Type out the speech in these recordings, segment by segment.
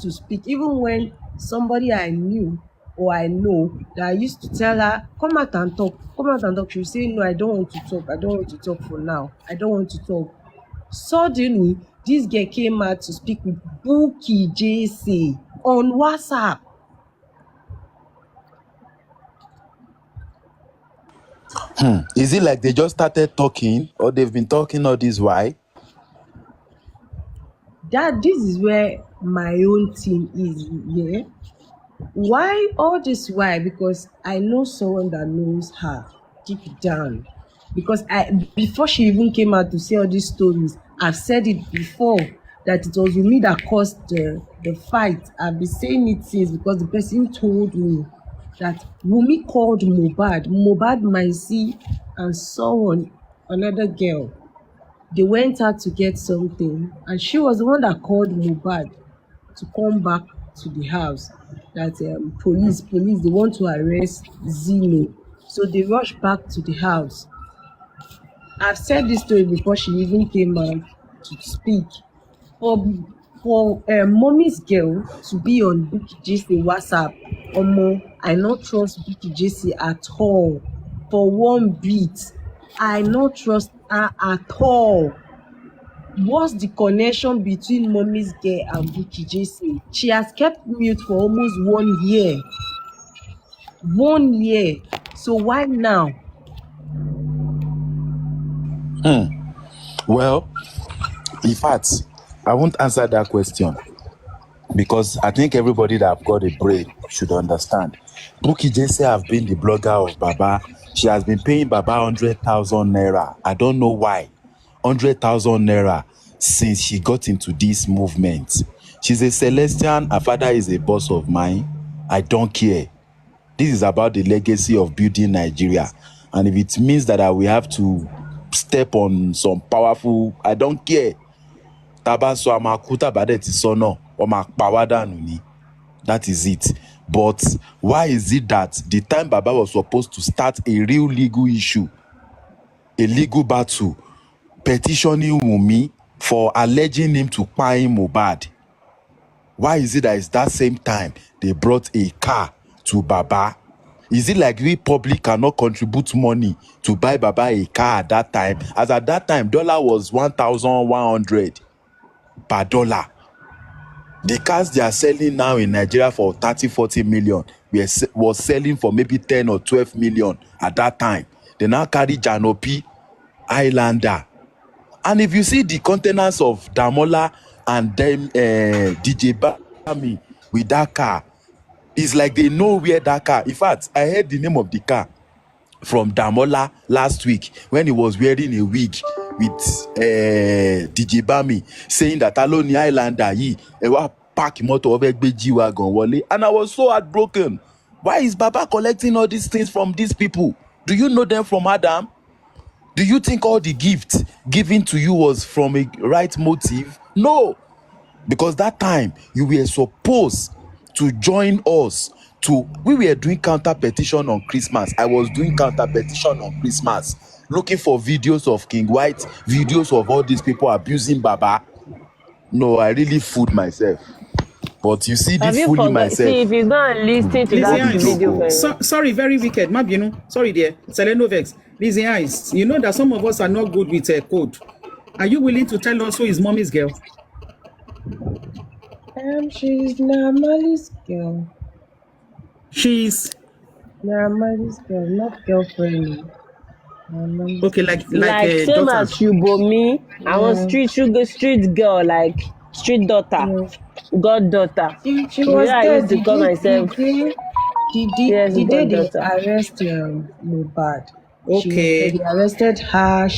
to speak, even when somebody I knew or I know that I used to tell her, come out and talk, come out and talk. She would say, no, I don't want to talk. I don't want to talk for now. I don't want to talk. Suddenly, this girl came out to speak with Bukky JC on WhatsApp. Is it like they just started talking or they've been talking all this while? This is where my own team is here. Why all this? Why? Because I know someone that knows her deep down. Because before she even came out to say all these stories, I've said it before that it was me that caused the fight. I've been saying it since because the person told me that Wunmi called Mohbad, Maisi, and someone, another girl. They went out to get something, and she was the one that called Mohbad to come back to the house. That police, they want to arrest Zino. So they rushed back to the house. I've said this story before she even came out to speak. For mommy's girl to be on Bukky JC WhatsApp, I not trust Bukky JC at all. For one bit, I not trust her at all. What's the connection between mommy's girl and Bukky JC? She has kept mute for almost 1 year. 1 year. So why now? Well, in fact, I won't answer that question because I think everybody that have got a brain should understand. Bukky JC have been the blogger of Baba. She has been paying Baba 100,000 naira. I don't know why. 100,000 naira since she got into this movement. She's a Celestian. Her father is a boss of mine. I don't care. This is about the legacy of building Nigeria. And if it means that we have to step on some powerful, I don't care. Tabaso amakuta badeti sono omakpawadanu ni. That is it. But why is it that the time Baba was supposed to start a real legal issue, a legal battle, petitioning Wunmi for alleging him to pay Mohbad, why is it that it's that same time they brought a car to Baba? Is it like we public cannot contribute money to buy Baba a car at that time? As at that time, dollar was 1,100 per dollar. The cars they are selling now in Nigeria for 30-40 million was selling for maybe 10 or 12 million at that time. They now carry Janopi, Highlander. And if you see the containers of Damola and them DJ Bami with that car, it's like they know where that car. In fact, I heard the name of the car from Damola last week when he was wearing a wig with DJ Bami saying that Aloni Highlander he park motor over G-Wagon Wale. And I was so heartbroken. Why is Baba collecting all these things from these people? Do you know them from Adam? Do you think all the gifts given to you was from a right motive? No. Because that time you were supposed to join us we were doing counter petition on Christmas. I was doing counter petition on Christmas, looking for videos of King White, videos of all these people abusing Baba. No, I really fooled myself. But you see this fooling myself. See, if you go and listen to that video. Sorry, very wicked. Sorry, dear. Seleno Vex. Lizzie Eyes, you know that some of us are not good with code. Are you willing to tell us who is mommy's girl? She's Naramali's girl. She's Naramali's girl, not girlfriend. Okay, like same as Shubomi. I was street girl, like street daughter, goddaughter. She was there. I used to call myself. The day they arrest Mohbad. Okay. They arrested her.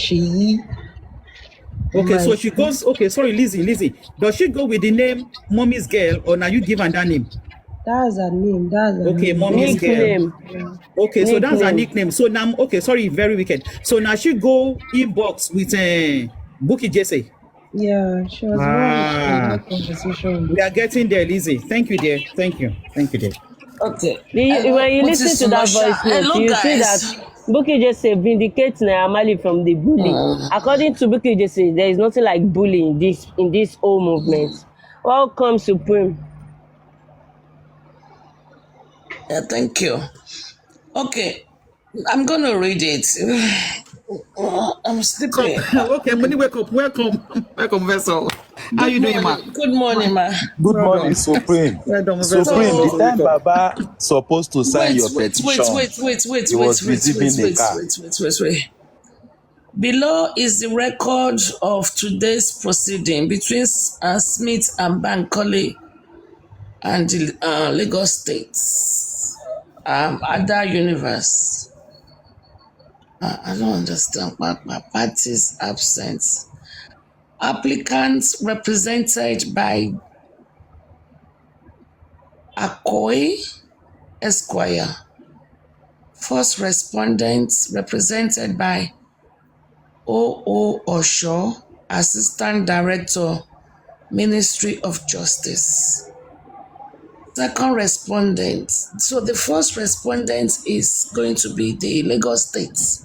Okay, so she goes. Okay, sorry, Lizzie. Does she go with the name Mommy's Girl, or now you give her that name? That's her name. Okay, Mommy's Girl. Yeah. Okay, so that's her nickname. So now, okay, sorry, very wicked. So now she go inbox with Bukky JC. Yeah, she was very conversation. We are getting there, Lizzie. Thank you, dear. Thank you, dear. Okay. When you listen to that voice note, you see that Bukky JC vindicates Naira from the bully. According to Bukky JC, there is nothing like bullying in this whole movement. Welcome, Supreme. Yeah, thank you. Okay, I'm gonna read it. I'm Come, sleepy. okay, money, wake up, welcome, welcome, vessel. How Good you doing, ma? morning. Good morning, ma. Good Well morning, done. Supreme. Well done, vessel. Supreme, the So time Wake up. Baba supposed to sign wait, your wait, wait, petition, wait, wait, wait, he wait, was wait, wait, receiving a wait, car. wait, wait, wait, wait. Below is the record of today's proceeding between Smith and Bankole and the Lagos State, Ada Universe. I don't understand. My parties absent. Applicants represented by Akoi Esquire. First respondents represented by O.O. Osho, Assistant Director, Ministry of Justice. Second respondent. So the first respondent is going to be the Lagos State.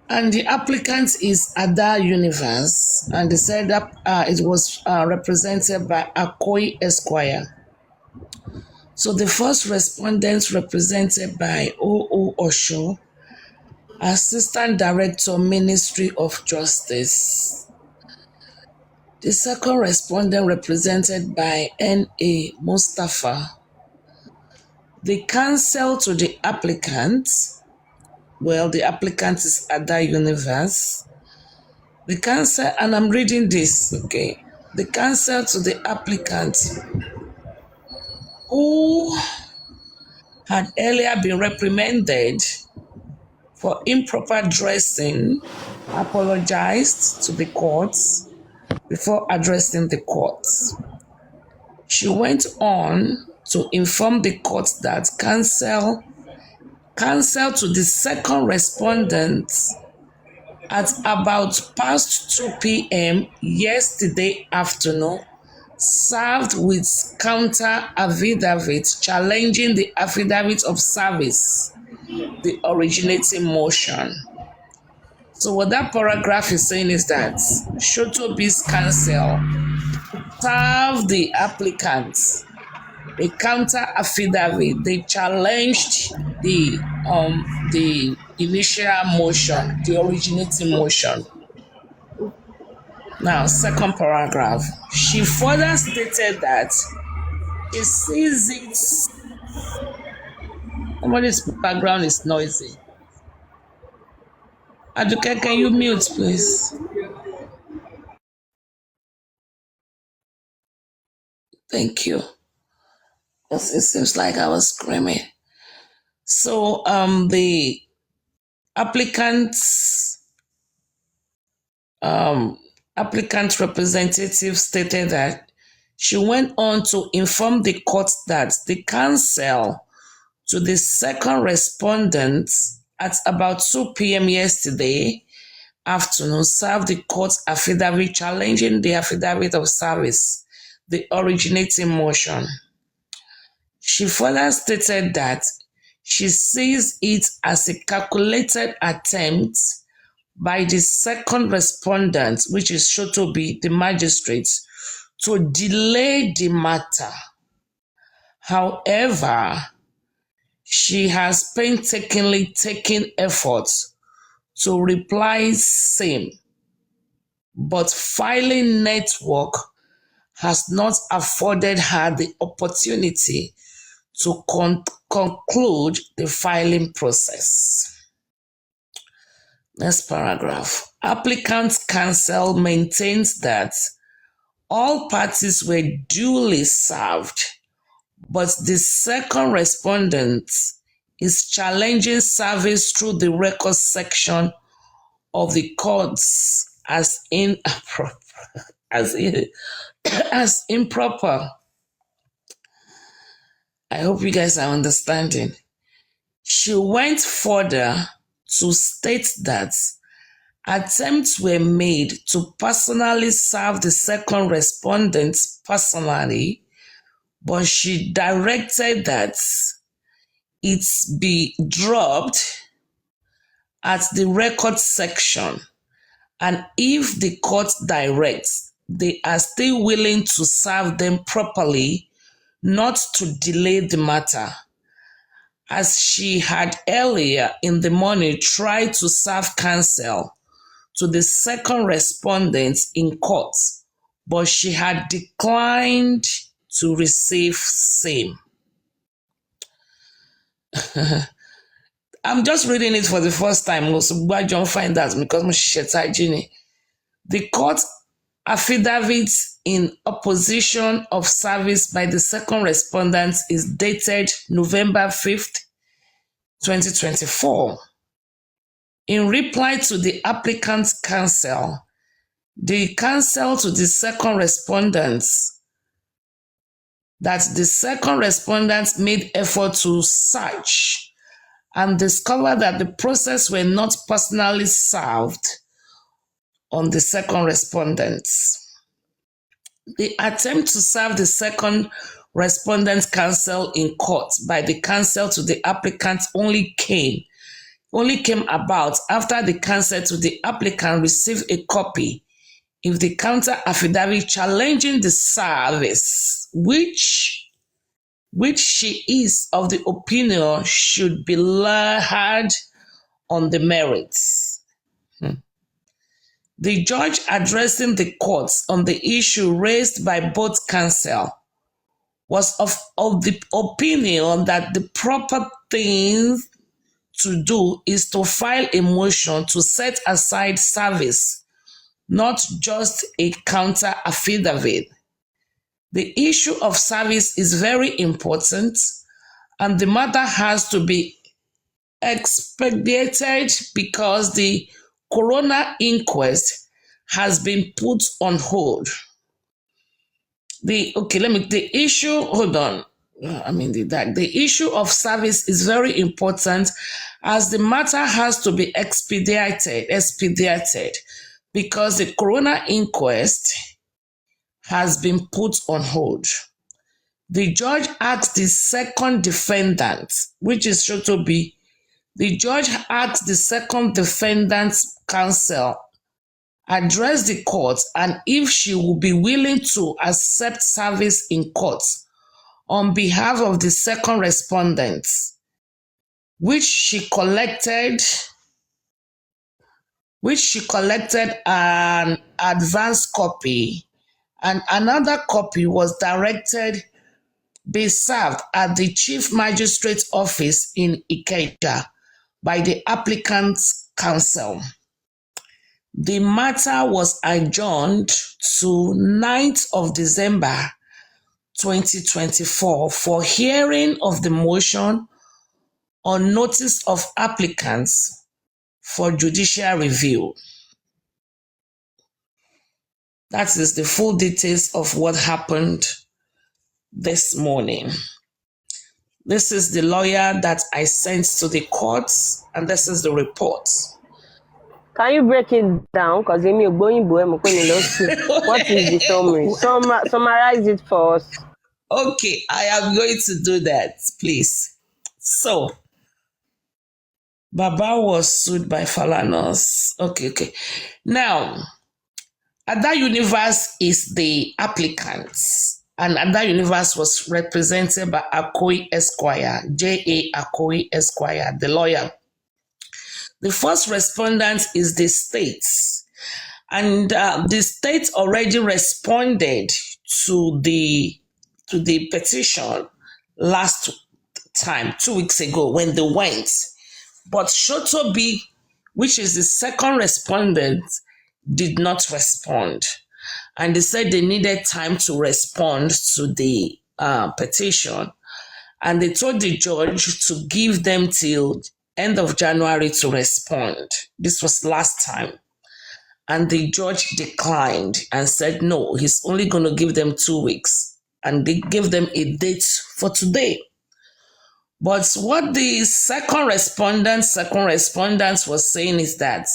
And the applicant is Ada Universe, and they said that it was represented by Akoi Esquire. So the first respondent represented by O.O. Osho, Assistant Director, Ministry of Justice. The second respondent represented by N.A. Mustafa. The counsel to the applicant, well, the applicant is Ada Universe. The counsel, and I'm reading this, okay. The counsel to the applicant who had earlier been reprimanded for improper dressing apologized to the courts before addressing the courts. She went on to inform the court that counsel to the second respondent at about past 2 p.m. yesterday afternoon served with counter affidavit challenging the affidavit of service, the originating motion. So what that paragraph is saying is that Shotobi's counsel served the applicant a counter affidavit. They challenged the initial motion, the originating motion. Now, second paragraph. She further stated that she sees it. Somebody's background is noisy. Aduke, can you mute, please? Thank you. It seems like I was screaming. So, the applicant's applicant representative stated that she went on to inform the court that the counsel to the second respondent at about 2 p.m. yesterday afternoon served the court affidavit challenging the affidavit of service, the originating motion. She further stated that she sees it as a calculated attempt by the second respondent, which is Shotobi, the magistrate, to delay the matter. However, she has painstakingly taken efforts to reply same, but filing network has not afforded her the opportunity to conclude the filing process. Next paragraph. Applicant's counsel maintains that all parties were duly served, but the second respondent is challenging service through the record section of the courts as inappropriate, as improper. I hope you guys are understanding. She went further to state that attempts were made to personally serve the second respondent personally, but she directed that it be dropped at the record section, and if the court directs, they are still willing to serve them properly not to delay the matter, as she had earlier in the morning tried to serve counsel to the second respondent in court, but she had declined to receive same. I'm just reading it for the first time. So why don't find that because the court affidavit in opposition of service by the second respondent is dated November 5th, 2024. In reply to the applicant's counsel, the counsel to the second respondent that the second respondent made effort to search and discovered that the process were not personally served on the second respondent. The attempt to serve the second respondent's counsel in court by the counsel to the applicant only came about after the counsel to the applicant received a copy of the counter affidavit challenging the service, which she is of the opinion should be heard on the merits. The judge addressing the courts on the issue raised by both counsel was of the opinion that the proper thing to do is to file a motion to set aside service, not just a counter affidavit. The issue of service is very important, and the matter has to be expedited because the coroner inquest has been put on hold. The issue of service is very important as the matter has to be expedited because the coroner inquest has been put on hold. The judge asked the second defendant, which is Shotobi, the judge asked the second defendant's counsel address the court and if she would be willing to accept service in court on behalf of the second respondent, which she collected an advance copy, and another copy was directed be served at the Chief Magistrate's office in Ikeja by the applicant's counsel. The matter was adjourned to 9th of December 2024 for hearing of the motion on notice of applicants for judicial review. That is the full details of what happened this morning. This is the lawyer that I sent to the courts, and this is the report. Can you break it down? Because what is the summary? Summarize it for us. Okay, I am going to do that, please. So, Baba was sued by Falanos. Okay. Now, Ada Universe is the applicant, and Ada Universe was represented by Akoi Esquire, J.A. Akoi Esquire, the lawyer. The first respondent is the state, and the state already responded to the petition last time, 2 weeks ago, when they went. But Shotobi, which is the second respondent, did not respond. And they said they needed time to respond to the petition. And they told the judge to give them till end of January to respond. This was last time. And the judge declined and said, no, he's only going to give them 2 weeks. And they gave them a date for today. But what the second respondent was saying is that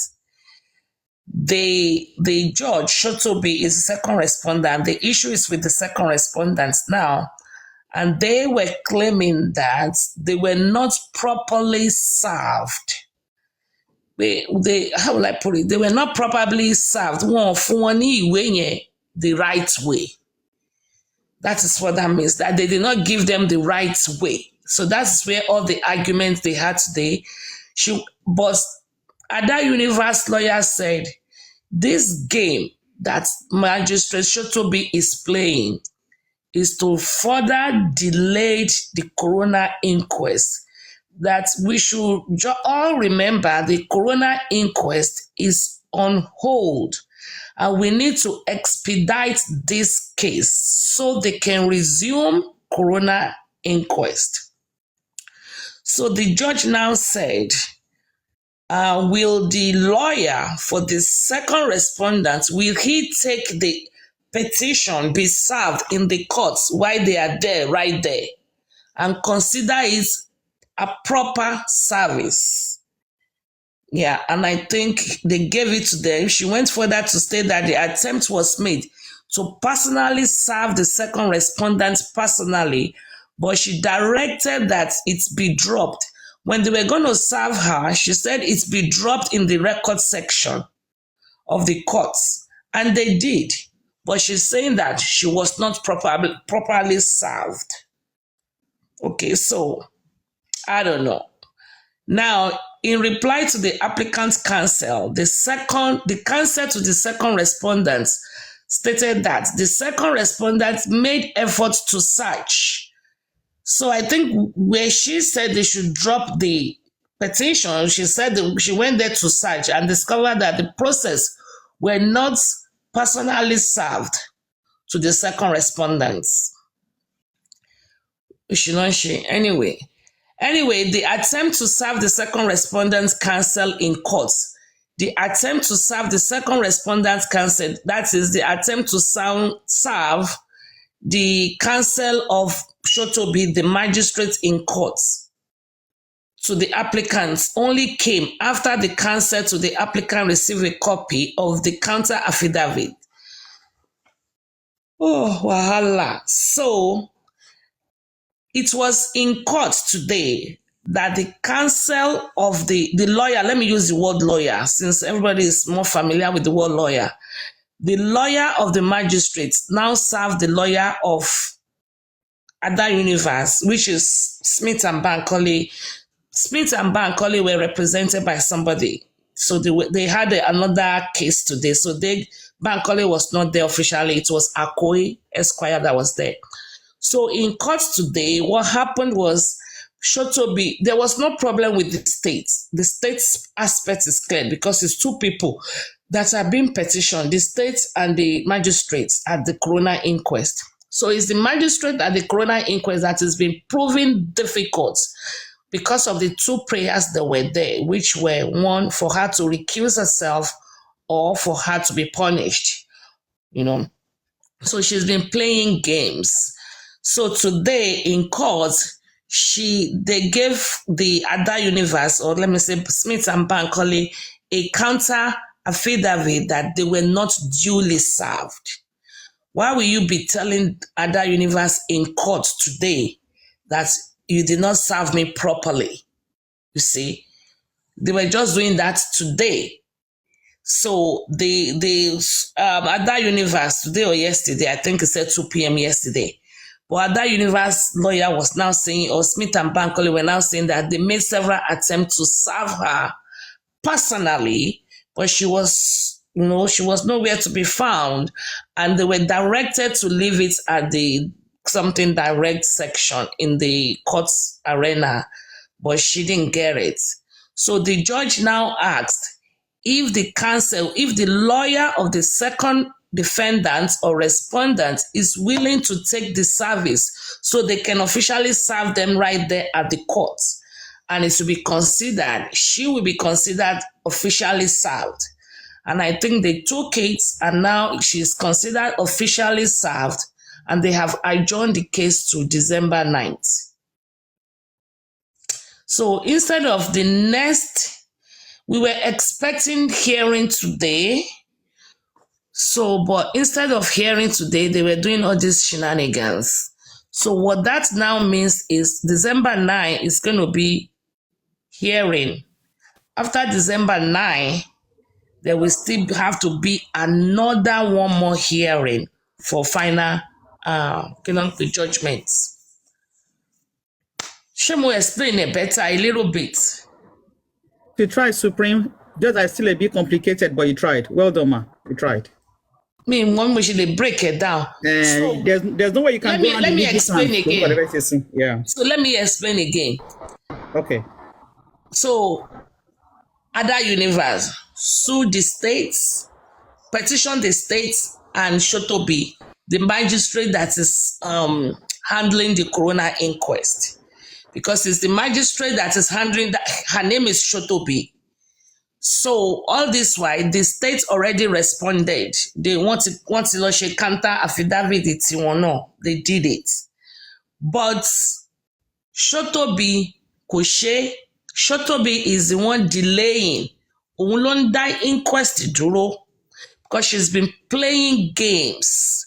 the judge, Shotobi, is the second respondent. The issue is with the second respondent now. And they were claiming that they were not properly served. How will I put it? They were not properly served the right way. That is what that means, that they did not give them the right way. So that's where all the arguments they had today. But Ada Universe lawyer said, this game that Magistrate Shotobi is playing is to further delay the coroner inquest. That we should all remember the coroner inquest is on hold, and we need to expedite this case so they can resume coroner inquest. So the judge now said, will the lawyer for the second respondent, will he take the petition be served in the courts while they are there, right there, and consider it a proper service? Yeah, and I think they gave it to them. She went further to state that the attempt was made to personally serve the second respondent personally, but she directed that it be dropped. When they were going to serve her, she said it be dropped in the record section of the courts, and they did. But she's saying that she was not properly served. Okay, so I don't know. Now, in reply to the applicant's counsel, the counsel to the second respondent stated that the second respondent made efforts to search. So I think where she said they should drop the petition, she said she went there to search and discovered that the process were not personally served to the second respondents. Anyway, the attempt to serve the second respondent's counsel in courts, the attempt to serve the second respondent's counsel, that is the attempt to serve the counsel of Shotobi, the magistrate in courts, to the applicants only came after the counsel to the applicant received a copy of the counter affidavit. Oh, wahala. So, it was in court today that the counsel of the lawyer, let me use the word lawyer since everybody is more familiar with the word lawyer. The lawyer of the magistrate now served the lawyer of Ada Universe, which is Smith and Bankole. Smith and Bankole were represented by somebody. So they had another case today. So Bankole was not there officially. It was Akoi Esquire that was there. So in court today, what happened was Shotobi, there was no problem with the state. The state's aspect is clear because it's two people that are being petitioned, the state and the magistrates at the coroner inquest. So it's the magistrate at the coroner inquest that has been proven difficult because of the two prayers that were there, which were one for her to recuse herself or for her to be punished, So she's been playing games. So today in court, they gave the Ada Universe, or let me say Smith and Bankole, a counter affidavit that they were not duly served. Why will you be telling Ada Universe in court today that you did not serve me properly? You see, they were just doing that today. So the Ada Universe today or yesterday, I think it said 2 p.m. yesterday. But Ada Universe lawyer was now saying, or Smith and Bankole were now saying that they made several attempts to serve her personally, but she was nowhere to be found, and they were directed to leave it at the something direct section in the courts arena, but she didn't get it. So the judge now asked if the lawyer of the second defendant or respondent is willing to take the service so they can officially serve them right there at the court. And it will be considered, she will be considered officially served. And I think they took it, and now she's considered officially served, and they have adjourned the case to December 9th. So instead of the next, we were expecting hearing today. So, but instead of hearing today, they were doing all these shenanigans. So what that now means is December 9 is going to be hearing. After December 9, there will still have to be another one more hearing for final the judgments. Shemo explain it better a little bit. You tried, Supreme. Just are still a bit complicated, but you tried. Well done, ma. You tried. Me, when we should break it down. So, there's no way you can go on let me explain again. Yeah. So let me explain again. Okay. So, other universe sued the states, petition the states, and Shotobi, the magistrate that is handling the corona inquest. Because it's the magistrate that is handling that. Her name is Shotobi. So all this while, the state already responded. They want to counter affidavit. They did it. But Shotobi is the one delaying. Òun ló ń dá inquest dúró because she's been playing games.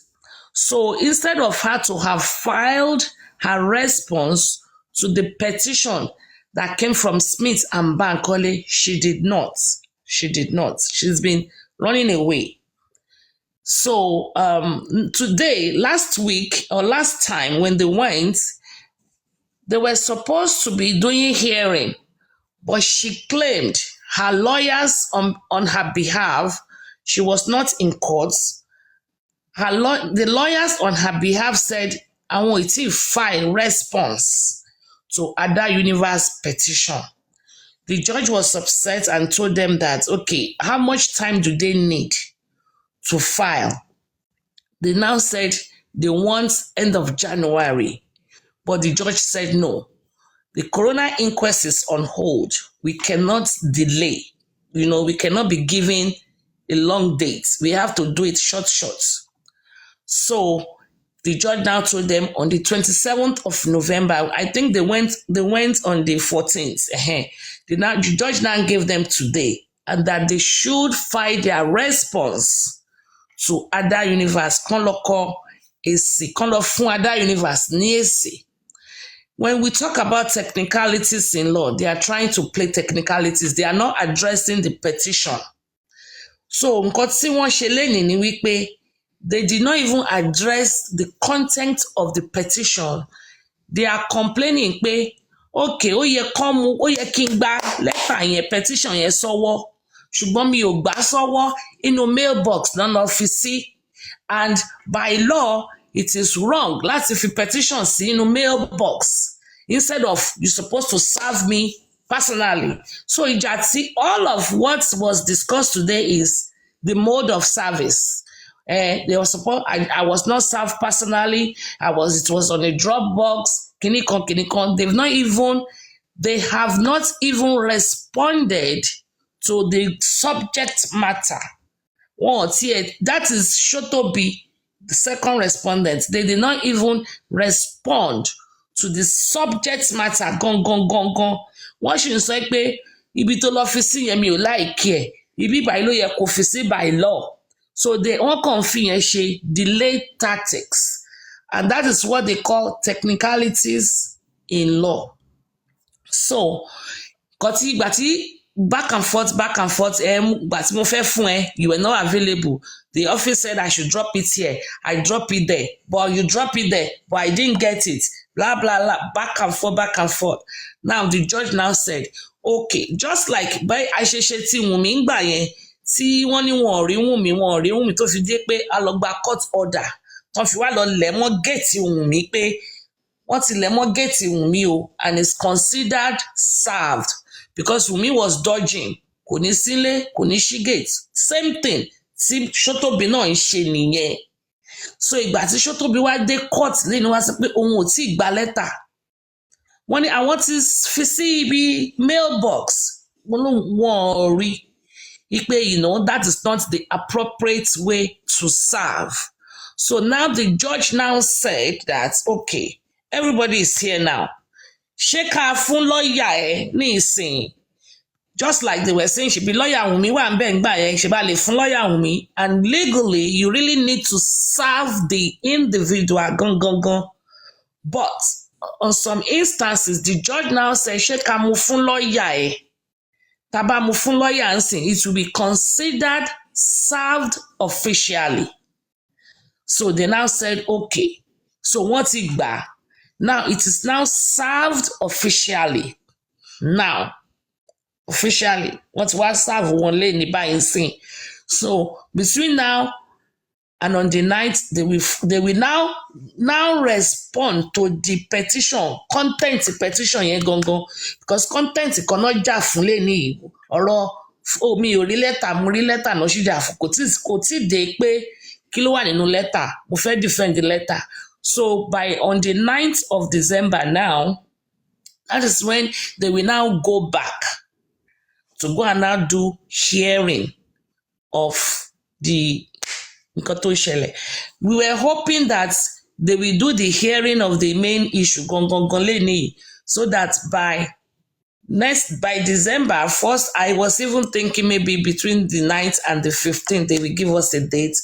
So instead of her to have filed her response to the petition that came from Smith and Bankole, she did not. She's been running away. So today, last week or last time when they went, they were supposed to be doing hearing, but she claimed her lawyers on her behalf, she was not in court. The lawyers on her behalf said, I want to file response to Ada Universe petition. The judge was upset and told them that, okay, how much time do they need to file? They now said they want end of January, but the judge said no. The corona inquest is on hold. We cannot delay. We cannot be giving a long date. We have to do it short. So the judge now told them on the 27th of November, I think they went on the 14th. The judge now gave them today, and that they should file their response to Ada Universe. Kan lọ kọ èsì, kan lọ fún Ada Universe ní èsì. When we talk about technicalities in law, they are trying to play technicalities. They are not addressing the petition. So nǹkan tí wọ́n ṣe lénìí ni wípé they did not even address the content of the petition. They are complaining pé okay, ó yẹ kí n gba lẹ́tà yẹn petition yẹn sọ́wọ́, ṣùgbọ́n mi ò gbà sọ́wọ́, inú mailbox náà lọ fi sí. And by law, it is wrong láti fi petition sí inú mailbox instead of you supposed to serve me personally. So ìjà tí all of what was discussed today is the mode of service. They were supposed. I was not served personally. It was on a Dropbox. Kinikon. They have not even responded to the subject matter. That is Shotobi, the second respondent. They did not even respond to the subject matter. Gone. Wọ́n ṣì ń sọ pé ibi tó lọ fi sí yẹn mi ò láìkí ẹ̀. Ibi báyìí ló yẹ kó fi sí by law. So they all confidential delay tactics, and that is what they call technicalities in law. So, back and forth, but mo fẹ́ fún ẹ, you were not available. The office said I should drop it here. I drop it there, but you drop it there, but I didn't get it. Blah, blah, blah, back and forth. Now, the judge now said, okay, just like by Aisheshe tí Wunmi ń gbà yẹn, tí wọ́n ní wọn ò rí Wunmi tó fi dé pé a lọ gba court order, wọ́n fi wá lọ lẹ̀ mọ́ géètì Wunmi pé wọ́n ti lẹ̀ mọ́ géètì Wunmi o, and is considered served because Wunmi was dodging, kò ní sílé, kò ní ṣí gate. Same thing tí Shotobi náà ń ṣe nìyẹn. So ìgbà tí Shotobi wá dé court lẹ́nu wá sọ pé òun ò tí ì gba lẹ́tà. Wọ́n ní àwọn ti fi sí ibi mailbox. Wọ́n ò rí. That is not the appropriate way to serve. So now the judge now said that, okay, everybody is here now. Ṣé ká fún lọ́ọ̀yà ẹ̀ ní ìsìn? Just like they were saying, she be lawyer Wunmi wà ń bẹ̀ ń gbà yẹn, ṣe bá lè fún lawyer Wunmi. And legally, you really need to serve the individual. Gan. But on some instances, the judge now said, ṣé ká mú fún lọ́ọ̀yà ẹ̀? Taba mú fún lawyer ń sìn, it will be considered served officially. So they now said, okay, So wọ́n ti gbà. Now it is now served officially. Now, officially, wọ́n ti wá serve wọn lé ní báyìí sìn. So between now and on the 9th, they will now respond to the petition, content petition yẹn gangan, because content kan náà jà fún lé ní ọ̀rọ̀ mi ò rí lẹ́tà mo rí lẹ́tà náà ṣì jà fún kò tí dé pé kí ló wà nínú lẹ́tà mo fẹ́ defend the letter. So on the 9th of December now, that is when they will now go back to go and now do hearing of the nǹkan tó ṣẹlẹ̀. We were hoping that they will do the hearing of the main issue gangan lẹ́nìí, so that by December 1st, I was even thinking maybe between the 9th and the 15th, they will give us a date,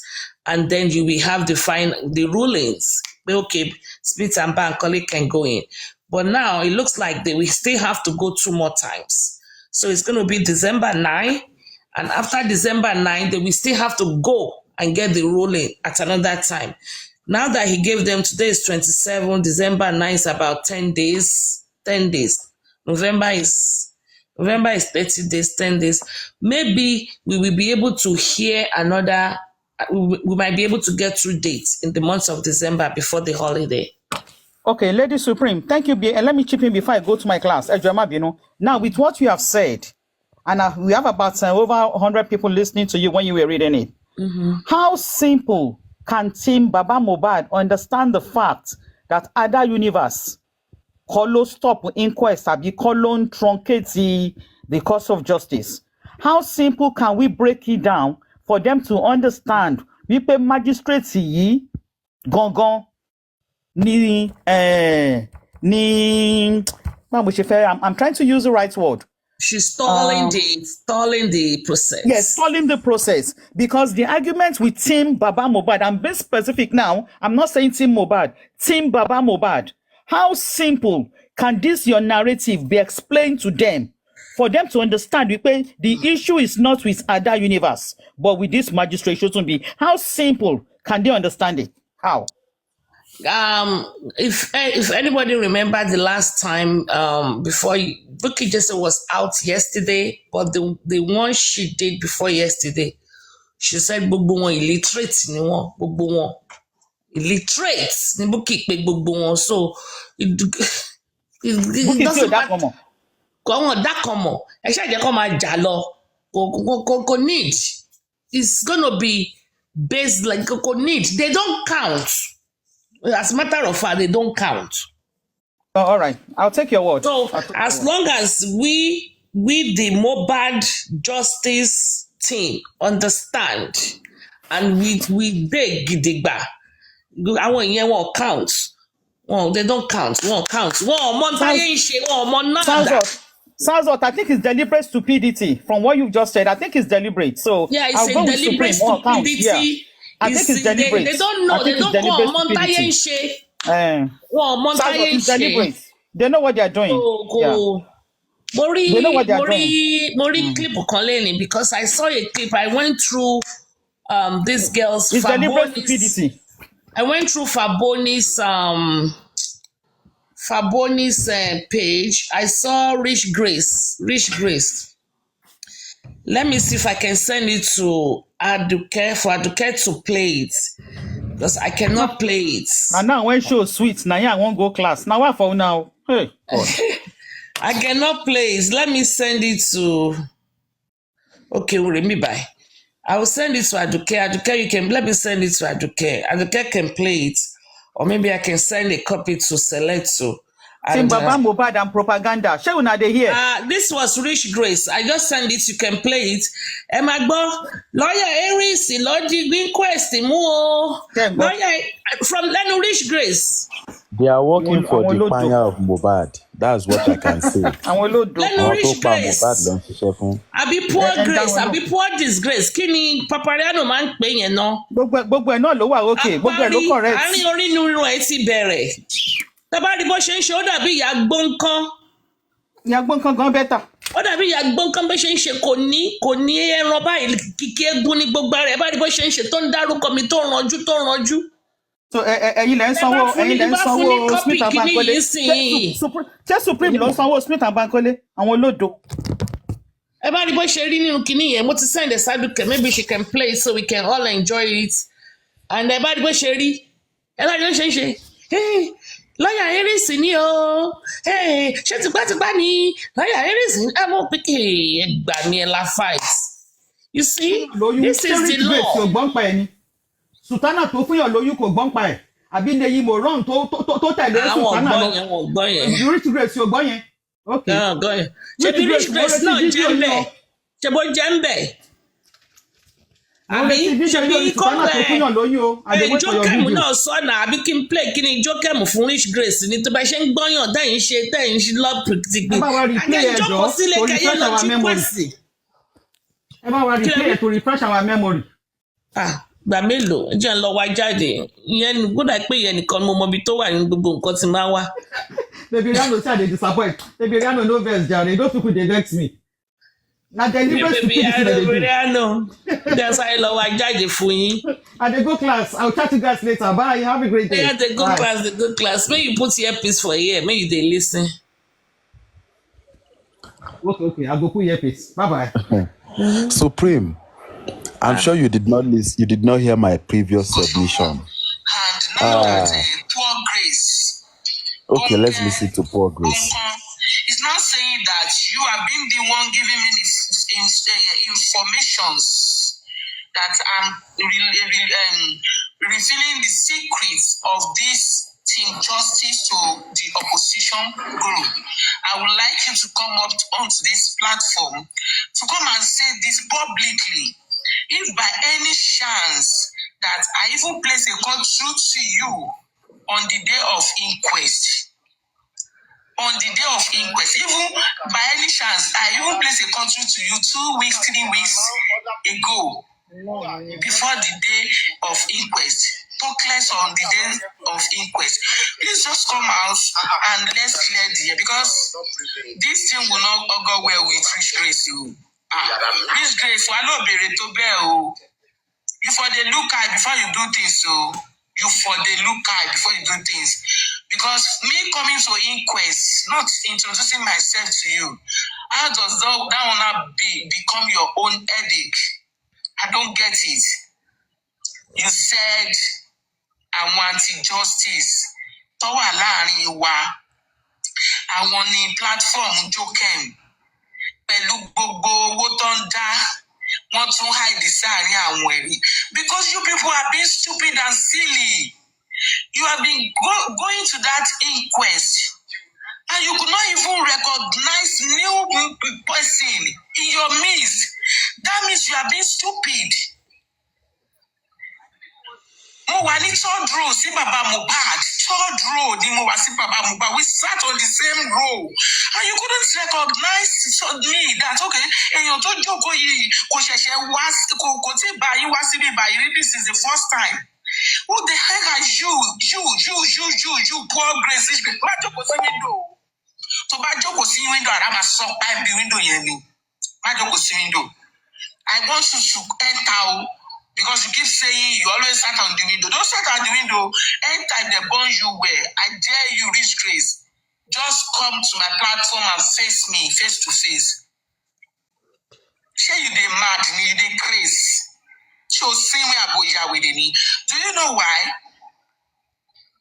and then you will have the rulings. Okay, Smith and Bankole can go in. But now it looks like they will still have to go 2 more times. So it's going to be December 9, and after December 9, they will still have to go and get the ruling at another time. Now that he gave them, today is 27, December 9 is about 10 days. 10 days. November is 30 days, 10 days. Maybe we will be able to hear another, we might be able to get through dates in the month of December before the holiday. Okay, Lady Supreme, thank you. And let me chip in before I go to my class. Now, with what you have said, and we have about over 100 people listening to you when you were reading it. Mm-hmm. How simple can Team Baba Mohbad understand the fact that other universe kolo stop inquest abi kolo truncate the course of justice? How simple can we break it down for them to understand? Wípé magistrates yìí gangan ni I'm trying to use the right word. She's stalling the process. Yes, stalling the process. Because the argument with Team Baba Mohbad, I'm being specific now, I'm not saying Team Mohbad, Team Baba Mohbad. How simple can this your narrative be explained to them for them to understand the issue is not with other universe, but with this magistrate shouldn't be? How simple can they understand it? How? If anybody remember the last time before Bukky Jesse was out yesterday, but the one she did before yesterday, she said gbogbo wọn illiterate ni wọn, gbogbo wọn illiterate ni Bukky pé gbogbo wọn, so it doesn't matter. Kò dá kan mọ̀ ẹ ṣáà jẹ́ kó máa jà lọ kò need, it's gonna be based like kò need, they don't count. As a matter of fact, they don't count. Oh, all right. I'll take your word. So as long as we the Mohbad justice team understand and we beg gidigba, àwọn ìyẹn won't count. Well, they don't count. Won't count. Sounds like I think it's deliberate stupidity from what you've just said. I think it's deliberate. So yeah, it's I'll go with deliberate Supreme. stupidity. Yeah. I think it's deliberate. They don't know. They don't go on it's deliberate. They know what they're doing. They know what they're doing. Mori clip because I saw a clip. I went through this girl's it's deliberate stupidity. I went through Faboni's page. I saw Rich Grace. Let me see if I can send it to Aduke for Aduke to play it, because I cannot play it. And now when show sweet, now I won't go class. Now what for now? Hey, I cannot play it. Let me send it to. Okay, by. I will send it to Aduke. Aduke, you can let me send it to Aduke. Aduke can play it, or maybe I can send a copy to Selecto. Team Baba Mohbad and propaganda. Shey una dey hear? This was Rich Grace. I just send it. You can play it. Ẹ máa gbọ́, lawyer Aries lọ́dí inquest mú o. Lawyer from Lenu Rich Grace. They are working for the panya of Mohbad. That's what I can say. Lenu Rich Grace. Àbí poor Grace, àbí poor disgrace. Kí ni Papariano máa ń pè yẹn náà? Gbogbo ẹ̀ náà ló wà okay. Gbogbo ẹ̀ ló correct. Àárín orí inú ẹ̀ ti bẹ̀rẹ̀. Tábàrí bó ṣe ń ṣe ó dàbí ìyá gbóǹkan. Ìyá gbóǹkan gan bẹ́tà. Ó dàbí ìyá gbóǹkan bó ṣe ń ṣe kò ní ẹran báyìí kìkì egun ní gbogbo rẹ̀. Bárí bó ṣe ń ṣe tó ń dárúkọ mi tó ń ranjú. So ẹ̀yin lẹ ń sanwó Smith and Bankole. Ṣé Supreme ló ń sanwó Smith and Bankole àwọn olódo. Ẹ bá rí bó ṣe rí nínú kinní yẹn, mo ti send Saduke, maybe she can play it so we can all enjoy it. And ẹ bá rí bó ṣe rí, ẹ bá rí bó ṣe ń ṣe. Lọ́yà Harris ni o, ṣé tipátipá ni lọ́yà Harris ni ẹ mọ̀ pé ẹ gbà mí ẹ la fight. You see, this is the law. Sultana tó fún yàn lóyún kò gbọ́n pa ẹ̀ àbí ní eyín mo rán tó tẹ̀lé Sultana lọ. Àwọn gbọ́ yẹn. Rich Grace ò gbọ́ yẹn. Okay. Ṣé bí Rich Grace náà jẹ́ ń bẹ̀? Ṣé bó jẹ́ ń bẹ̀? Àbí ṣe bí Jókèmù náà sọ̀nà àbí kí n play kí ni Jókèmù fún Rich Grace ní tó bá ṣe ń gbọ́yàn tẹ̀yìn ṣe love practically. Àjẹ́ ìjókòó sílé kẹyẹ lọ jí pẹ̀sì. Ẹ bá wa replay to refresh our memory. Gbà mélòó jẹ́ ń lọ wá jáde ìyẹn ní gbọ́dọ̀ pé ìyẹn nìkan mo mọ ibi tó wà ní gbogbo nǹkan tí máa wá. Baby Rihanna say I dey disappoint. Baby Rihanna no vex jare, those people dey vex me. Na deliberate stupidity dey do. Baby Rihanna that's why I lọ wá jáde fún yín. I dey go class. I will chat you guys later. Bye. Have a great day. Yeah, dey go class. Make you put earpiece for ear, make you dey listen. Okay. I go put earpiece. Bye. Supreme. I'm sure you did not hear my previous submission. And now that poor Grace. Okay, let's listen to poor Grace. It's not saying that you have been the one giving me informations that I'm revealing the secrets of this Team Justice to the opposition group. I would like you to come up onto this platform to come and say this publicly. If by any chance that I even place a call through to you on the day of inquest, even by any chance, I even place a call through to you 2 weeks, 3 weeks ago, before the day of inquest, talk less on the day of inquest. Please just come out and let's clear the air, because this thing will not go well with Rich Grace. Rich Grace, why not be retobel? You for the look high before you do things, so you for the look high before you do things. Because me coming to inquest, not introducing myself to you, how does that one become your own headache? I don't get it. You said I wanted justice. Tọ́wà láàrin wa, àwọn ní platform Jókèmù. Pẹ̀lú gbogbo owó tó ń dá, wọ́n tún hide sáàrin àwọn ẹ̀rí. Because you people are being stupid and silly. You have been going to that inquest and you could not even recognize new person in your midst. That means you are being stupid. Mo wà ní third row sí bàbá Mohbad. Third row ni mo wà sí bàbá Mohbad. We sat on the same row. And you couldn't recognize me that, okay, èèyàn tó jókòó yìí kò ṣẹ̀ṣẹ̀ wá kò tí bá yín wá síbí báyìí. This is the first time. What the heck are you, poor Grace? Má jókòó sí window. Tó bá jókòó sí window, àrà máa sọ páìpì window yẹn ni. Má jókòó sí window. I want you to enter. Because you keep saying you always sat on the window. Don't sit at the window. Anytime they burn you well, I dare you, Rich Grace. Just come to my platform and face me, face to face. Shey you dey mad, you dey crazy. So see me aboya with me. Do you know why?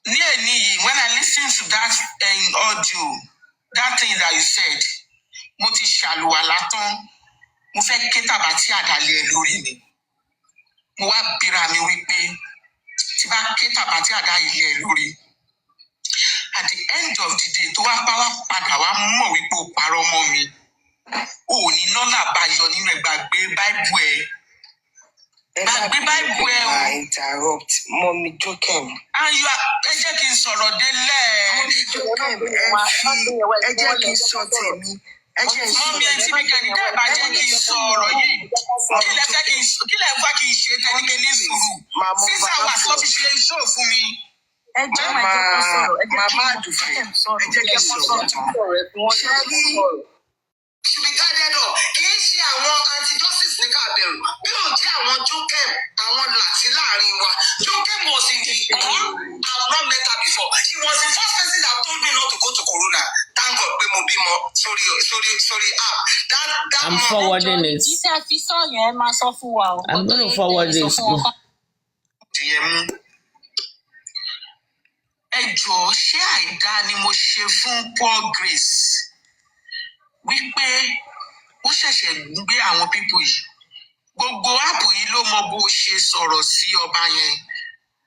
When I listen to that audio, that thing that you said, mo ti ṣàlùwàlá tán, mo fẹ́ ké tàbátì àdàlẹ̀ lórí ni. Mo wá bira mi wípé tí bá ké tàbátì àdàlẹ̀ lórí. At the end of the day, tó wá bá wá padà wá mọ̀ wípé ó parọ́ mọ́ mi. O ò ní lọ́nà àbáyọ nínú ìgbàgbé Báíbù ẹ̀. Gbàgbé Báíbù ẹ̀ o. Interrupt Mommy Jókèmù. And you are ẹ jẹ́ kí n sọ̀rọ̀ délẹ̀. Mommy Jókèmù ẹ jẹ́ kí n sọ tèmi. Mọ́mí ẹ ti bí kẹ́ni tẹ́ ẹ bá jẹ́ kí n sọ ọ̀rọ̀ yìí. Kí lẹ fẹ́ kí n ṣe tẹ́lẹ̀ ní sùúrù? Sísá wà tó fi ṣe iṣẹ́ fún mi. Ẹ jẹ́ màmá àdùfẹ́ ẹ jẹ́ kí n sọ̀rọ̀ tán. Ṣé rí Should be guided up. Kì í ṣe àwọn anti-justice ní ká bẹ̀rù. Bí ò jẹ́ àwọn Jókèmù, àwọn làtí láàrin wa. Joke was in the call. I've not met her before. She was the first person that told me not to go to Corona. Thank God pé mo bímọ sorry app. That I'm forwarding it. I'm going to forward it. Ẹ jọ̀ọ́ ṣé àìdá ni mo ṣe fún Paul Grace wípé ó ṣẹ̀ṣẹ̀ gbé àwọn pípù yìí gbogbo áàpù yìí ló mọ bó ṣe sọ̀rọ̀ sí ọba yẹn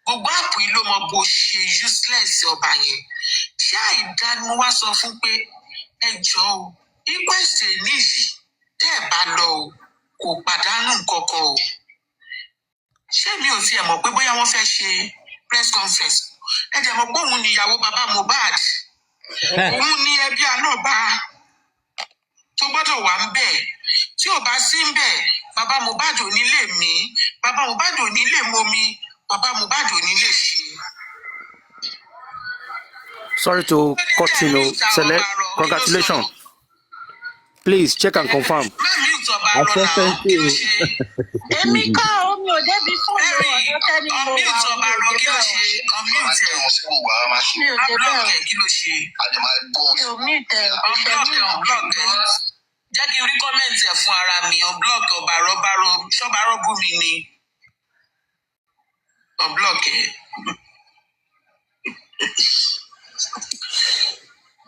gbogbo áàpù yìí ló mọ bó ṣe useless ọba yẹn ṣé àìdá ni mo wá sọ fún pé ẹ jọ̀ọ́ o inquest níyì tẹ́ ẹ bá lọ o kò pàdánù kankan o ṣé mi ò tiẹ̀ mọ̀ pé bóyá wọ́n fẹ́ ṣe press conference ẹ jẹ́ mọ̀ pé òun ni ìyàwó bàbá Mohbad òun ni ẹbí ànábà tó gbọ́dọ̀ wà ń bẹ̀ tí ò bá sí ń bẹ̀ bàbá Mohbad ò ní lè mí bàbá Mohbad ò ní lè momi bàbá Mohbad ò ní lè ṣe. Sorry to cut you, Select. Congratulations. Please check and confirm. Èmi kọ́ omi ò débi fún ìlú ọ̀dọ́ tẹ́ni mo wà omi ò débẹ̀ o. Mi ò débẹ̀ o. Jẹ́ kí n rí kọ́mẹ̀ntì ẹ̀ fún ara mi ọ̀blọ́ọ̀kì ọ̀bàrọ̀bàrọ̀ ṣọ́bàrọ̀bù mi ni ọ̀blọ́ọ̀kì ẹ̀.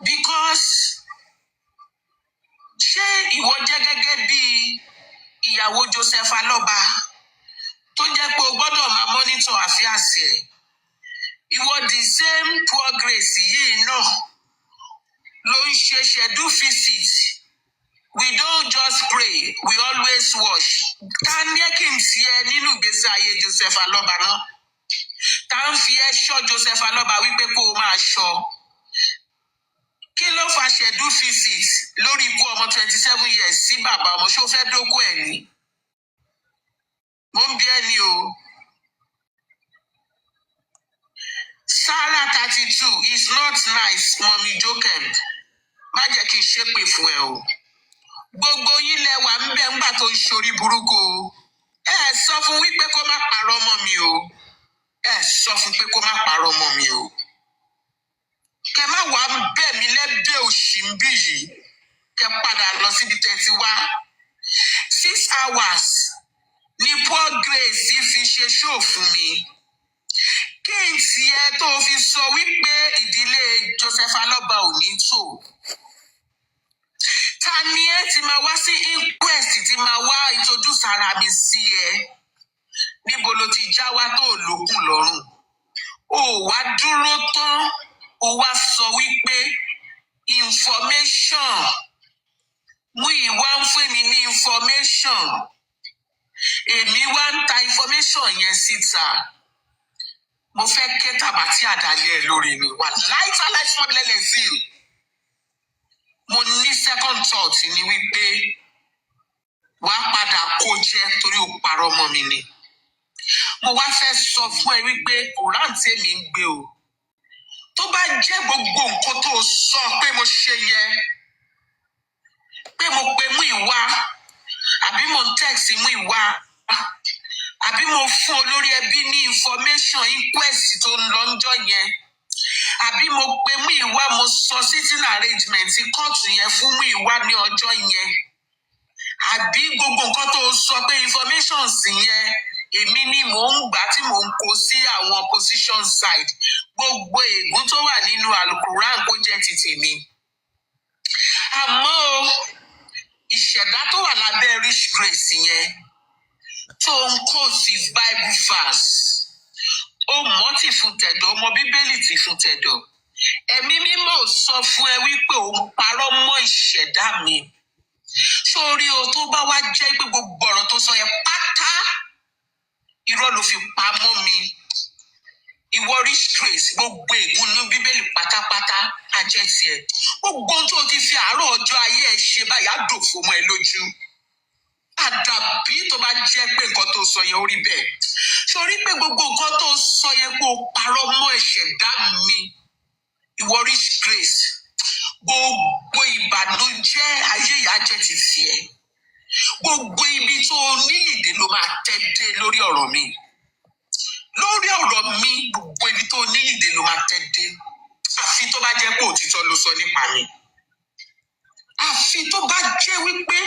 Because ṣé ìwọ jẹ́ gẹ́gẹ́ bí ìyàwó Joseph Aloba tó jẹ́ pé o gbọ́dọ̀ máa monitor affairs ẹ̀ ìwọ the same Poor Grace yìí náà ló ń ṣe schedule visit we don't just pray we always watch ta ní kí n fi ẹ nínú ìgbésí ayé Joseph Aloba náà ta ń fi ẹ ṣọ́ Joseph Aloba wípé kó o máa ṣọ́ kí ló fa schedule visit lórí ikú ọmọ 27 years sí bàbá ọmọ ṣó fẹ́ dógún ẹ̀ ni mo ń bí ẹni o Sarah 32 is not nice mọ̀mí Jokem má jẹ́ kí n ṣépè fún ẹ o gbogbo yín lẹ wà ń bẹ ńgbà tó ń ṣorí burúkú ẹ sọ fún wípé kó má parọ́ mọ́ mi o ẹ sọ fún pé kó má parọ́ mọ́ mi o kẹ má wà ń bẹ̀ mí lẹ́bẹ̀ òṣì ń bì yìí kẹ padà lọ síbi tẹ́tí wá 6 hours ni Poor Grace fi ṣe ṣóò fún mi kí n tiẹ̀ tó fi sọ wípé ìdílé Joseph Aloba ò ní tò ta ni ẹ ti máa wá sí inquest ti máa wá introduce ara mi sí ẹ níbo ló ti já wá tó lókun lọ́rùn ó wá dúró tán ó wá sọ wípé information mú ìwá ń fún mi ní information èmi wá ń ta information yẹn síta mo fẹ́ ké tàbátí àdálẹ́ lórí mi wà láìta láìsí lẹ́lẹ̀ fíl mo ní second thought ni wípé wàá padà kó jẹ torí ó parọ́ mọ́ mi ni mo wá fẹ́ sọ fún ẹ wípé Quran tèmi ń gbé o tó bá jẹ́ gbogbo nǹkan tó sọ pé mo ṣe yẹ pé mo pe mú ìwà àbí mo ń text mú ìwà àbí mo fún olórí ẹbí ní information inquest tó ń lọ ńjọ́ yẹn àbí mo pe mú ìwà mo sọ sitting arrangement kóòtù yẹn fún mú ìwà ní ọjọ́ yẹn àbí gbogbo nǹkan tó sọ pé information sì yẹn èmi ni mò ń gbà tí mò ń kó sí àwọn opposition side gbogbo ègún tó wà nínú alukuran kó jẹ́ ti tèmi àmọ́ ìṣẹ̀dá tó wà lábẹ́ Rich Grace yẹn tó ń kó sí Bible verse ó mọ́tì fún tẹ̀dọ̀ ọmọ bíbélì ti fún tẹ̀dọ̀ ẹ̀mí mímọ́ sọ fún ẹ wípé òun parọ́ mọ́ ìṣẹ̀dá mi sórí o tó bá wá jẹ́ pé gbogbo ọ̀rọ̀ tó sọ yẹn pátá irọ́ ló fi pamọ́ mi ìwọ Rich Grace gbogbo ìgúnnú bíbélì pátápátá ajẹ́ tiẹ̀ gbogbo tó ti fi àárọ̀ ọjọ́ ayé ẹ̀ ṣe báyìí á dòfo mọ́ ẹ lójú àdàbí tó bá jẹ́ pé nǹkan tó sọ yẹn ó rí bẹ́ẹ̀ sórí pé gbogbo nǹkan tó sọ yẹn kó parọ́ mọ́ ìṣẹ̀dá mi ìwọ Rich Grace gbogbo ìbànújẹ́ ayé ìyá jẹ́ ti tiẹ̀ gbogbo ibi tó ní ìdè ló máa tẹ́ dé lórí ọ̀rọ̀ mi lórí ọ̀rọ̀ mi gbogbo ibi tó ní ìdè ló máa tẹ́ dé àfi tó bá jẹ́ pé òtítọ́ ló sọ nípa mi àfi tó bá jẹ́ wípé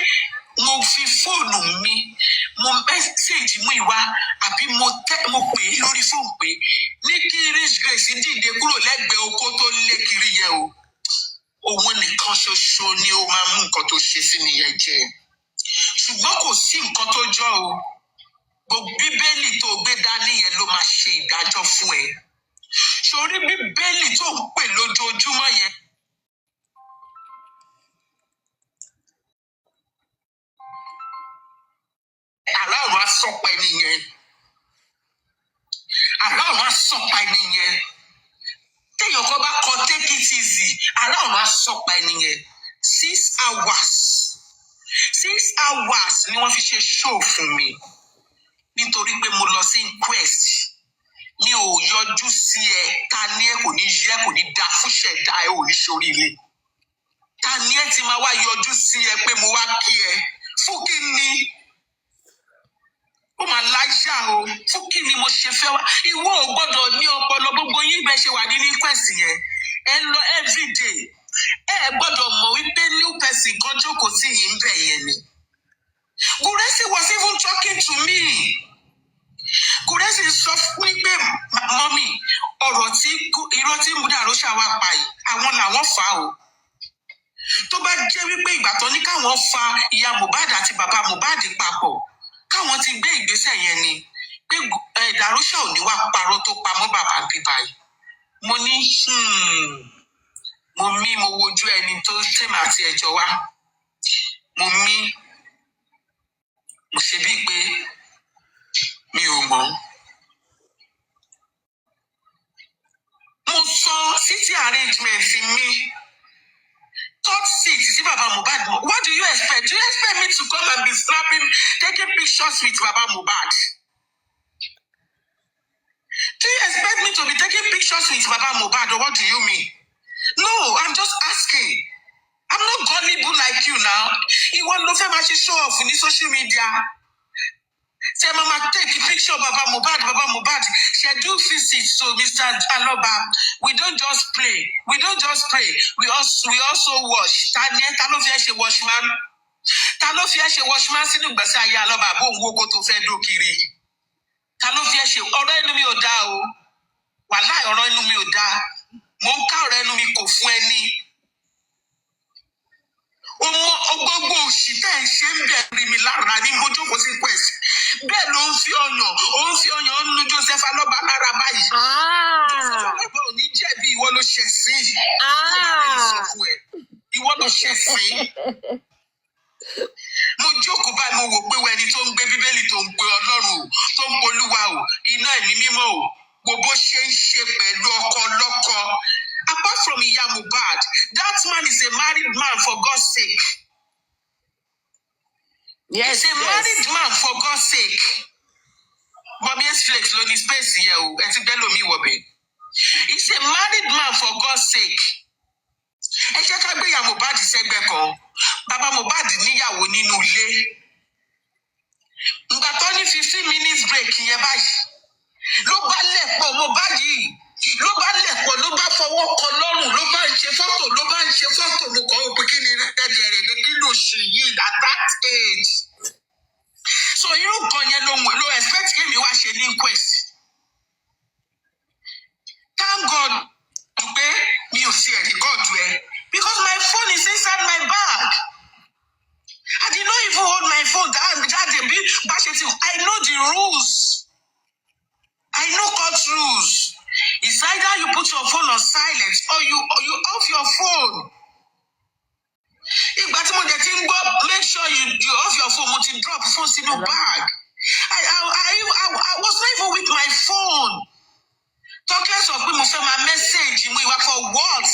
mo fi fóònù mi mo mẹ́sẹ̀jì mú ìwá àbí mo pè é lórí fóònù pé ní kí Rich Grace dìde kúrò lẹ́gbẹ̀ẹ́ oko tó lé kiri yẹ o òun nìkan ṣoṣo ni ó máa mú nǹkan tó ṣe sí mi yẹn jẹ ṣùgbọ́n kò sí nǹkan tó jọ o gbogbo bíbélì tó gbé dání yẹn ló máa ṣe ìdájọ́ fún ẹ sórí bíbélì tó ń pè lójoojúmọ́ yẹn. aláwọ̀ asọ́pa ẹni yẹn aláwọ̀ asọ́pa ẹni yẹn téèyàn kan bá kọ take it easy aláwọ̀ asọ́pa ẹni yẹn 6 hours ni wọ́n fi ṣe show fún mi nítorí pé mo lọ sí inquest mi ò yọjú sí ẹ ta ni ẹ kò ní yẹ kò ní dá fúnṣẹ dá ẹ ò ní sóríire ta ni ẹ ti máa wá yọjú sí ẹ pé mo wá kí ẹ fún kí ni ó máa láyà o fún kí ni mo ṣe fẹ́ wá ìwọ ò gbọ́dọ̀ ní ọpọlọ gbogbo yín bẹ́ẹ̀ ṣe wà nínú inquest yẹn ẹ ń lọ everyday ẹ gbọ́dọ̀ mọ̀ wípé new person kan jókòó sí yìí ń bẹ̀ yẹn ni Guresi was even talking to me Guresi sọ fún mi pé mọ́mì ọ̀rọ̀ tí irọ́ tí Mudarosha wá pa yìí àwọn làwọn fà á o tó bá jẹ́ wípé ìgbà tó ní káwọn fa ìyá Mohbad àti bàbá Mohbad papọ̀ káwọn ti gbé ìgbésẹ̀ yẹn ni pé Darosha ò ní wá parọ́ tó pamọ́ bàbá bíbá yìí mo ní mo wojú ẹni tó tèmi àti ẹjọ́ wá mo ṣe bíi pé mi ò mọ̀ mo sọ city arrangement mi third seat sí bàbá Mohbad what do you expect me to come and be snapping taking pictures with bàbá Mohbad do you expect me to be taking pictures with bàbá Mohbad or what do you mean no I'm just asking I'm not gullible like you now ìwọ ló fẹ́ máa ṣe show off ní social media. Say, Mama, take a picture of Baba Mohbad. Schedule visits to Mr. Aloba. We don't just pray. We also wash. Ta ló fi ṣe washman? Ta ló fi ṣe washman sínú ìgbésí ayé Aloba bó ń wo kó tó fẹ́ dókiri? Ta ló fi ṣe ọ̀rọ̀ inú mi ò dá o. Wàláhì ọ̀rọ̀ inú mi ò dá. Mo ń ká ọ̀rọ̀ inú mi kò fún ẹni. Gbogbo òṣì tẹ́ ẹ ṣe ń bẹ̀rẹ̀ mi lára ní mojókòó sí quest bẹ́ẹ̀ ló ń fi ọyàn nu Joseph Aloba lára báyìí. Joseph Aloba ò ní jẹ̀bi ìwọ ló ṣẹ̀ sí ìwọ ló ṣẹ̀ sí. Mo jókòó báyìí mo wò pé ẹni tó ń gbé bíbélì tó ń gbé Ọlọ́run o tó ń polúwa o iná ẹ̀mí mímọ́ o gbogbo ṣe ń ṣe pẹ̀lú ọkọ lọ́kọ. Apart from Iya Mohbad, that man is a married man for God's sake. Yes, he's a married man for God's sake. Bobby Flex ló ní space here o, ẹ ti gbẹ́ lómi wọ̀bẹ̀. He's a married man for God's sake. Ẹ jẹ́ ká gbé Iya Mohbad sẹ́gbẹ́ kan. Bàbá Mohbad níyàwó nínú ilé. Ìgbà tó ní 15 minutes break yẹn báyìí. Ló bá lẹ̀pọ̀ Mohbad yìí. Ló bá lẹ̀pọ̀ ló bá fọwọ́ kan lọ́rùn ló bá ń ṣe fọ́tò mo kàn ó pé kí ni rẹ̀dẹ̀rẹ̀dẹ̀ kí ló ṣe yìí at that age. So irú nǹkan yẹn ló expect kí mi wá ṣe ní inquest. Thank God pé mi ò sí ẹ̀rí God ẹ because my phone is inside my bag. I did not even hold my phone that day bí bá ṣe ti I know the rules. I know court rules. It's either you put your phone on silent or you off your phone. Ìgbà tí mo dẹ̀ ti ń gbọ́ make sure you off your phone mo ti drop phone sínú bag. I was not even with my phone. Talking of pé mo fẹ́ máa message mú ìwà for what?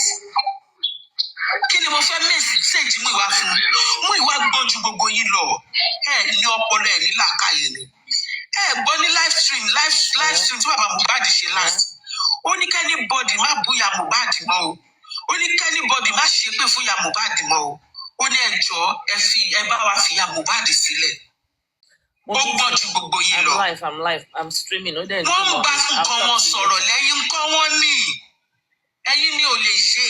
Kí ni mo fẹ́ message mú ìwà fún? Mú ìwà gbọ́n ju gbogbo yín lọ. Ní ọpọlọ ẹ̀ ní làákàyè ni. Gbọ́ ní live stream tí bàbá Mohbad ṣe last. Ó ní kẹ́nìbọ̀dì má bú Iya Mohbad mọ́ o. Ó ní kẹ́nìbọ̀dì má ṣépè fún Iya Mohbad mọ́ o. Ó ní ẹjọ́ ẹ bá wa fi Iya Mohbad sílẹ̀. I'm live. I'm streaming. Wọ́n ń bá nǹkan wọn sọ̀rọ̀ lẹ́yìn nǹkan wọn ní. Ẹ̀yin ni ò lè ṣe.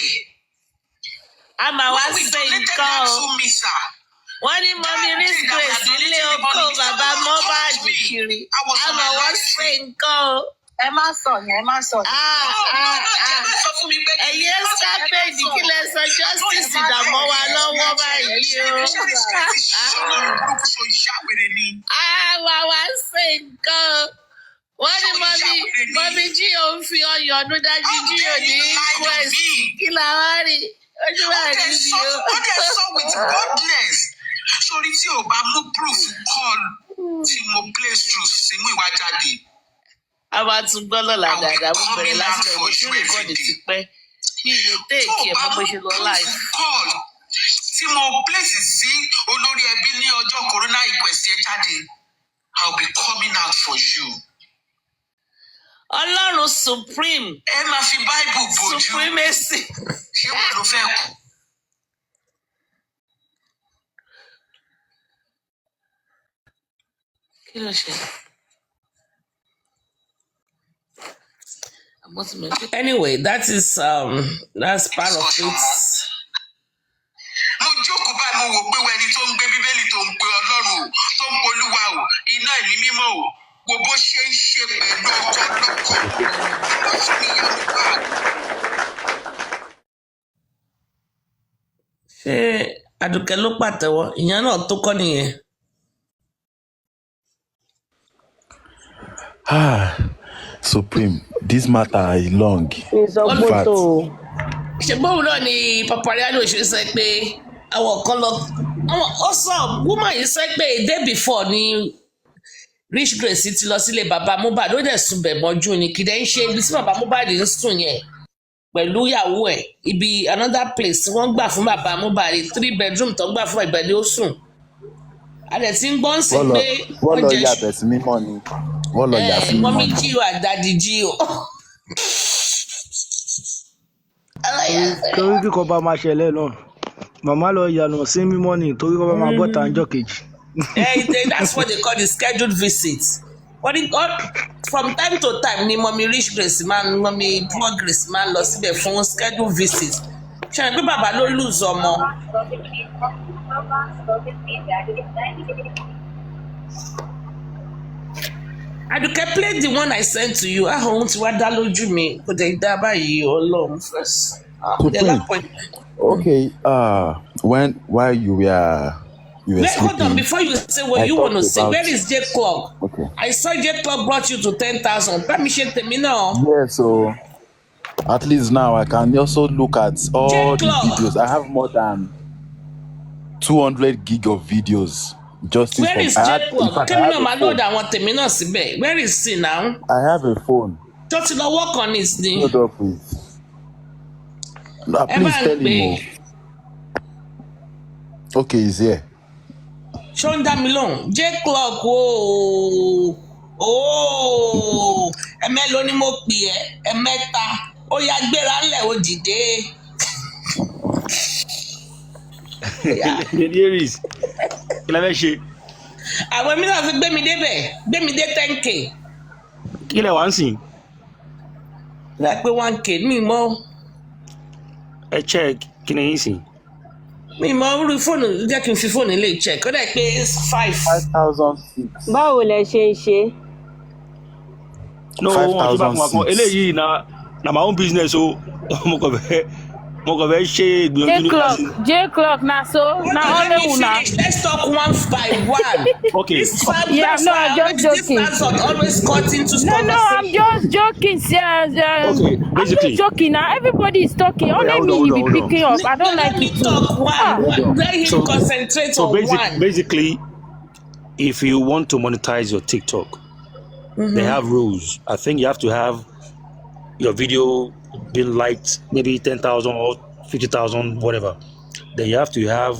Àmà wá ṣe nǹkan o. Wọ́n ní mọ́mí Miss Grace nílé oko bàbá Mohbad kiri. Àmà wá ṣe nǹkan o. Ẹ má sọ yẹn, ẹ má sọ yẹn. Ẹ̀yin ẹ́sítá péjì kí lẹ sọ justice ìdààmú wa lọ́wọ́ báyìí o. Àmà wá ṣe nǹkan o. Wọ́n ní mọ́mí jí òun fi ọyàn ọdún dájú jí òní quest kí la wá rí ojú bá rí bí o. Ó dẹ̀ sọ with boldness. Sórí tí ò bá mú proof call tí mo play through sí mú ìwà jáde. A máa tún gbọ́ lọ́la dáadáa mo bẹ̀rẹ̀ láti ẹ̀wọ̀n tí rìkọ́dì ti pẹ́ kí ilé téèkì ẹ̀ mọ́ bó ṣe lọ live. Tí mo place sí olórí ẹbí ní ọjọ́ corona inquest yẹn jáde, I will be coming out for you. Ọlọ́run supreme. Ẹ máa fi Bible bójú. Supremacy. Ṣé wọ́n ló fẹ́ kú? Kí ló ṣe? Anyway, that's part of it. Mo jókòó báyìí mo wò pé ẹni tó ń gbé Bíbélì tó ń pe Ọlọ́run o, tó ń pe Olúwa o, iná ẹ̀mí mímọ́ o, wo bó ṣe ń ṣe pẹ̀lú ọkọ̀ lọ́kọ̀. Wọ́n sì ní ìyá Mohbad. Ṣé Àdùkẹ́ ló pàtẹ́wọ́? Ìyẹn náà tó kọ́ nìyẹn. Supreme, this matter is long. Ṣé bóun náà ni Papariano ṣe sọ pé àwọn kan lọ ó sọ woman yìí sọ pé a day before ni Rich Grace ti lọ sílé bàbá Mohbad ó dẹ̀ sùn bẹ̀ mọ́jú ni kì í dẹ̀ ń ṣe ibi tí bàbá Mohbad ń sùn yẹn pẹ̀lú ìyàwó ẹ̀ ibi another place wọ́n gbà fún bàbá Mohbad 3 bedroom tó gbà fún ìgbàlẹ̀ ó sùn. A dẹ̀ ti ń gbọ́n sí pé wọ́n lọ yàbẹ̀ sí mímọ́ ni. Wọ́n lọ yà sí mímọ́ ni. Mọ́mí jí o àdádì jí o. Torí kíkọ́ bá máa ṣẹlẹ̀ náà màmá lọ yànà sí mímọ́ ni torí kọ́ bá máa bọ́ tàǹjọ́ kejì. That's what they call the scheduled visit. From time to time ni mọ́mí Rich Grace mọ́mí Poor Grace máa ń lọ síbẹ̀ fún scheduled visit. Ṣé ẹ pé bàbá ló lose ọmọ? Aduke play the one I sent to you. Ohun tí wá dá lójú mi kò dé dá báyìí Ọlọ́run first. Okay, while you were hold on before you say what you want to say. Where is J Club? Okay. I saw J Club brought you to 10,000. Let me share tèmi náà. Yeah, so at least now I can also look at all the videos. I have more than 200 gig of videos. Where is J Club? Tell me no, my lord, I want tèmi náà síbẹ̀. Where is he now? I have a phone. Just to work on it ni. Hold up, please. No, please tell him more. Okay, he's here. Ṣó ń dá mi lóhùn. J Club ooo ẹ̀mẹ́lò ni mo pè ẹ́ ẹ̀mẹ́ta ó yá gbéra ńlẹ̀ ó dìde. Aries kí la fẹ́ ṣe. Àwọn èmi náà fi gbé mi dé 10K. Kí lẹ̀ wá ń sìn. Láì pé 1K mi mọ́. Ẹ check kí ni yín sìn. Mi mọ orí fóònù jẹ́ kí n fi fóònù ilé check ó dẹ̀ pé 5,006. Báwo lẹ ṣe ń ṣe? No, wọn ti bá fún wa kan eléyìí na my own business o mo kàn fẹ́ ṣe ìgbìyànjú. J Clock na so na only una. Let's talk one by one. Okay. Yeah, no, I'm just joking. Always cut into No, I'm just joking. Okay, I'm basically. just joking now. Everybody is talking. Only me you be picking up. I don't like it too. Talk one. Let him concentrate on one. Basically, if you want to monetize your TikTok, they have rules. I think you have to have your video been liked maybe 10,000 or 50,000, whatever. Then you have to have